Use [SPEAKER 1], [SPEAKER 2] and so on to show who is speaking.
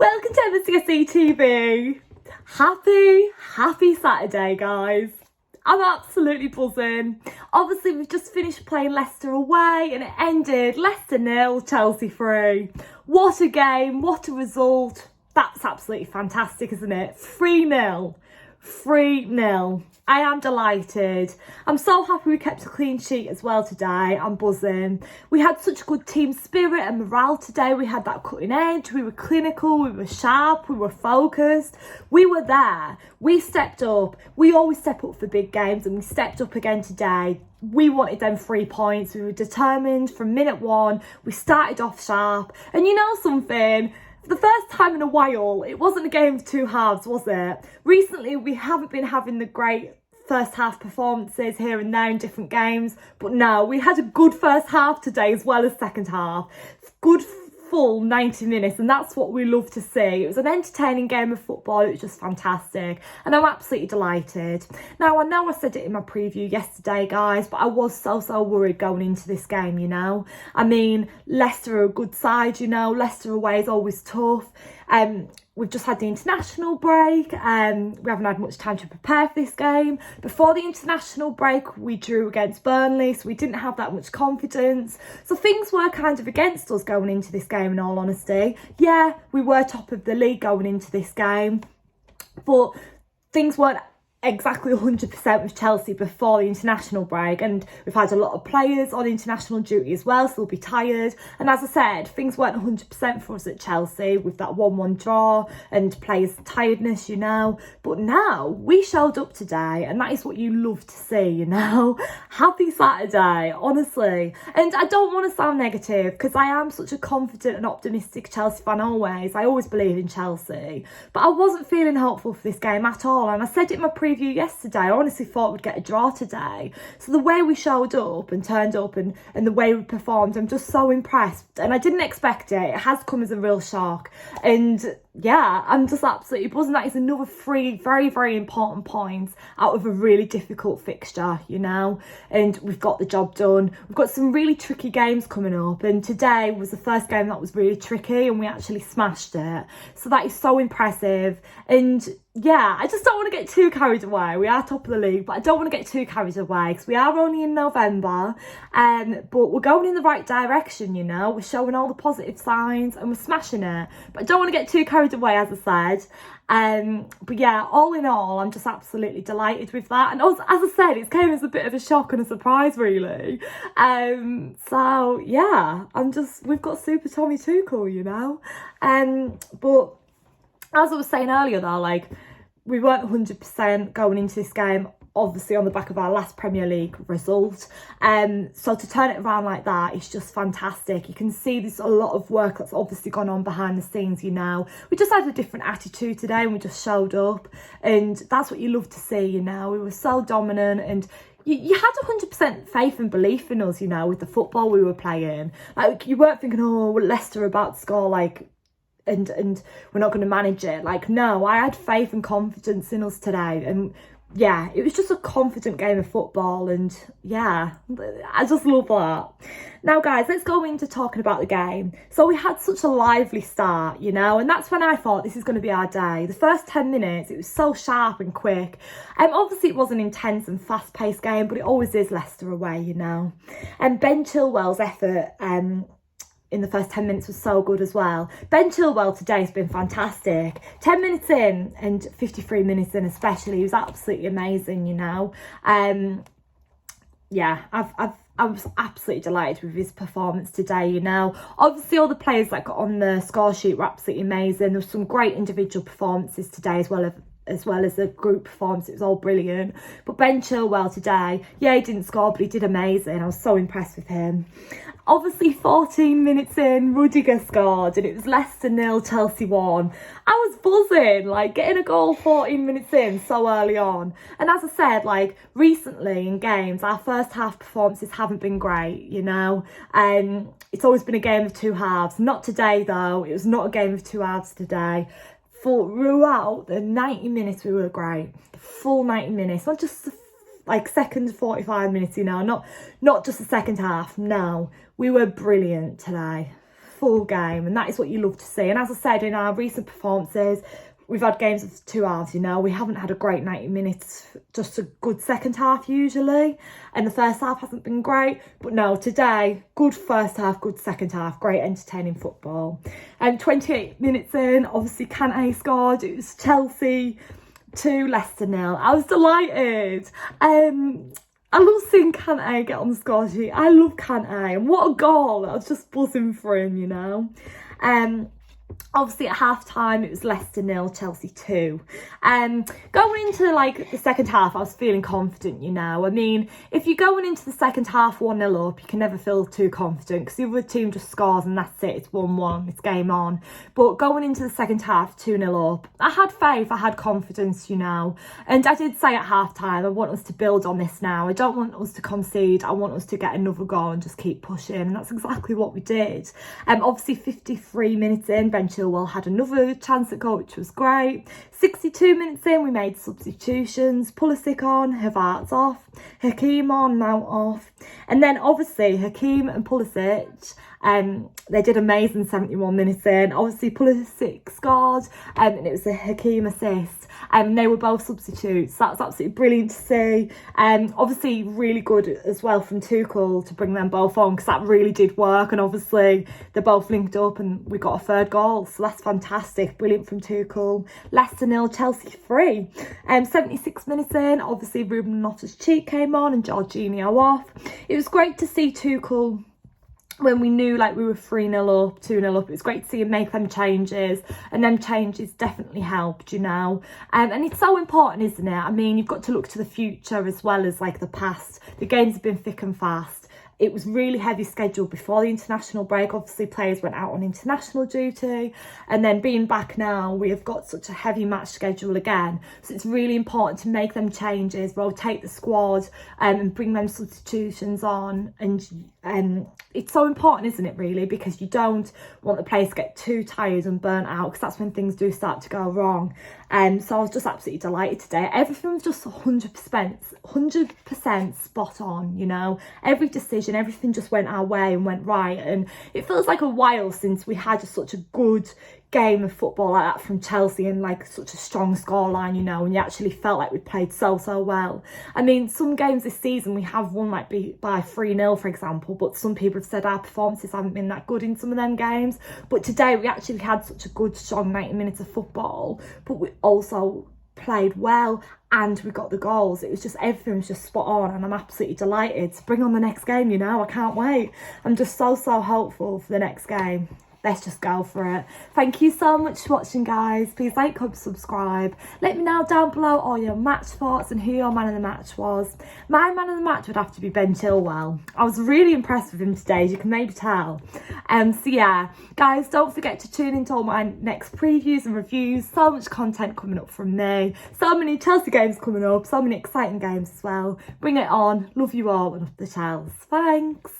[SPEAKER 1] Welcome to MCSE TV. Happy Saturday, guys. I'm absolutely buzzing. Obviously, we've just finished playing Leicester away and it ended Leicester 0, Chelsea 3. What a game, what a result. That's absolutely fantastic, isn't it? 3-0. 3-0. I am delighted. I'm so happy we kept a clean sheet as well today. I'm buzzing. We had such good team spirit and morale today. We had that cutting edge. We were clinical. We were sharp. We were focused. We were there. We stepped up. We always step up for big games and we stepped up again today. We wanted them 3 points. We were determined from minute one. We started off sharp. And you know something? For the first time in a while, it wasn't a game of two halves, was it? Recently, we haven't been having the great first half performances here and there in different games, but no, we had a good first half today as well as second half. Good full 90 minutes, and that's what we love to see. It was an entertaining game of football. It was just fantastic and I'm absolutely delighted. Now, I know I said it in my preview yesterday, guys, but I was so worried going into this game, you know. I mean, Leicester are a good side, you know. Leicester away is always tough. We've just had the international break. We haven't had much time to prepare for this game. Before the international break, we drew against Burnley, so we didn't have that much confidence. So things were kind of against us going into this game, in all honesty. Yeah, we were top of the league going into this game, but things weren't exactly 100% with Chelsea before the international break, and we've had a lot of players on international duty as well, so they'll be tired. And as I said, things weren't 100% for us at Chelsea with that 1-1 draw and players' tiredness, you know. But now we showed up today, and that is what you love to see, you know. Happy Saturday, honestly. And I don't want to sound negative because I am such a confident and optimistic Chelsea fan always. I always believe in Chelsea, but I wasn't feeling hopeful for this game at all. And I said it in my preview yesterday, I honestly thought we'd get a draw today. So the way we showed up and turned up and the way we performed, I'm just so impressed. And I didn't expect it. It has come as a real shock. And yeah, I'm just absolutely buzzing. That is another 3 very important points out of a really difficult fixture, you know. And we've got the job done. We've got some really tricky games coming up, and today was the first game that was really tricky and we actually smashed it. So that is so impressive. And yeah, I just don't want to get too carried away. We are top of the league, but I don't want to get too carried away because we are only in November, but we're going in the right direction, you know. We're showing all the positive signs and we're smashing it. But I don't want to get too carried away, as I said. But yeah, all in all, I'm just absolutely delighted with that. And also, as I said, it came as a bit of a shock and a surprise, really. So yeah, we've got Super Tommy Tuchel, you know. But as I was saying earlier though, like, we weren't 100% going into this game, obviously on the back of our last Premier League result. So to turn it around like that, it's just fantastic. You can see there's a lot of work that's obviously gone on behind the scenes, you know. We just had a different attitude today and we just showed up. And that's what you love to see, you know. We were so dominant and you had 100% faith and belief in us, you know, with the football we were playing. Like, you weren't thinking, oh, Leicester are about to score, like, and we're not going to manage it. Like, no, I had faith and confidence in us today. And yeah, it was just a confident game of football, and yeah, I just love that. Now guys, let's go into talking about the game. So we had such a lively start, you know, and that's when I thought this is going to be our day. The first 10 minutes, it was so sharp and quick. Obviously it was an intense and fast-paced game, but it always is Leicester away, you know. And Ben Chilwell's effort in the first 10 minutes was so good as well. Ben Chilwell today has been fantastic. 10 minutes in and 53 minutes in especially, he was absolutely amazing, you know. Yeah, I was absolutely delighted with his performance today, you know. Obviously, all the players that got on the score sheet were absolutely amazing. There were some great individual performances today as well as the group performance. It was all brilliant. But Ben Chilwell today, yeah, he didn't score, but he did amazing. I was so impressed with him. Obviously, 14 minutes in, Rudiger scored and it was Leicester 0, Chelsea 1. I was buzzing, like, getting a goal 14 minutes in so early on. And as I said, like, recently in games, our first half performances haven't been great, you know. It's always been a game of two halves. Not today, though. It was not a game of two halves today. Throughout the 90 minutes, we were great. The full 90 minutes, not just like second 45 minutes, you know, not just the second half. No, we were brilliant today. full game, and that is what you love to see. And as I said, in our recent performances, we've had games of 2 halves, you know. We haven't had a great 90 minutes, just a good second half usually. And the first half hasn't been great. But no, today, good first half, good second half, great entertaining football. And 28 minutes in, obviously Kante scored. It was Chelsea 2, Leicester 0. I was delighted. I love seeing Kante get on the score sheet. I love Kante. And what a goal. I was just buzzing for him, you know. Obviously at half time it was Leicester 0, Chelsea 2. Going into like the second half, I was feeling confident, you know. I mean, if you're going into the second half 1-0 up, you can never feel too confident because the other team just scores and that's it. It's 1-1, it's game on. But going into the second half 2-0 up, I had faith, I had confidence, you know. And I did say at half time, I want us to build on this now. I don't want us to concede. I want us to get another goal and just keep pushing. And that's exactly what we did. Obviously 53 minutes in, Ben Chilwell had another chance at goal, which was great. 62 minutes in, we made substitutions. Pulisic on, Havertz off, Hakeem on, Mount off. And then obviously Hakeem and Pulisic, they did amazing 71 minutes in. Obviously Pulisic scored and it was a Hakeem assist. And they were both substitutes. That was absolutely brilliant to see. Obviously really good as well from Tuchel to bring them both on because that really did work. And obviously they both linked up and we got a third goal. So that's fantastic. Brilliant from Tuchel. Leicester 0, Chelsea 3. 76 minutes in, obviously Ruben Loftus-Cheek came on and Jorginho off. It was great to see Tuchel when we knew like we were 3-0 up, 2-0 up. It was great to see him make them changes, and them changes definitely helped, you know. And it's so important, isn't it? I mean, you've got to look to the future as well as like the past. The games have been thick and fast. It was really heavy schedule before the international break. Obviously, players went out on international duty. And then being back now, we have got such a heavy match schedule again. So it's really important to make them changes, rotate the squad and bring them substitutions on. And it's so important, isn't it, really? Because you don't want the players to get too tired and burnt out because that's when things do start to go wrong. So I was just absolutely delighted today. Everything was just 100% spot on, you know. Every decision, everything just went our way and went right. And it feels like a while since we had such a good game of football like that from Chelsea and like such a strong scoreline, you know, and you actually felt like we played so well. I mean, some games this season we have won like by 3-0, for example, but some people have said our performances haven't been that good in some of them games. But today we actually had such a good, strong 90 minutes of football, but we also played well and we got the goals. It was just, everything was just spot on, and I'm absolutely delighted to bring on the next game, you know. I can't wait. I'm just so hopeful for the next game. Let's just go for it. Thank you so much for watching, guys. Please like, comment, subscribe. Let me know down below all your match thoughts and who your man of the match was. My man of the match would have to be Ben Chilwell. I was really impressed with him today, as you can maybe tell. So yeah, guys, don't forget to tune into all my next previews and reviews. So much content coming up from me. So many Chelsea games coming up. So many exciting games as well. Bring it on. Love you all, and up the Chels. Thanks.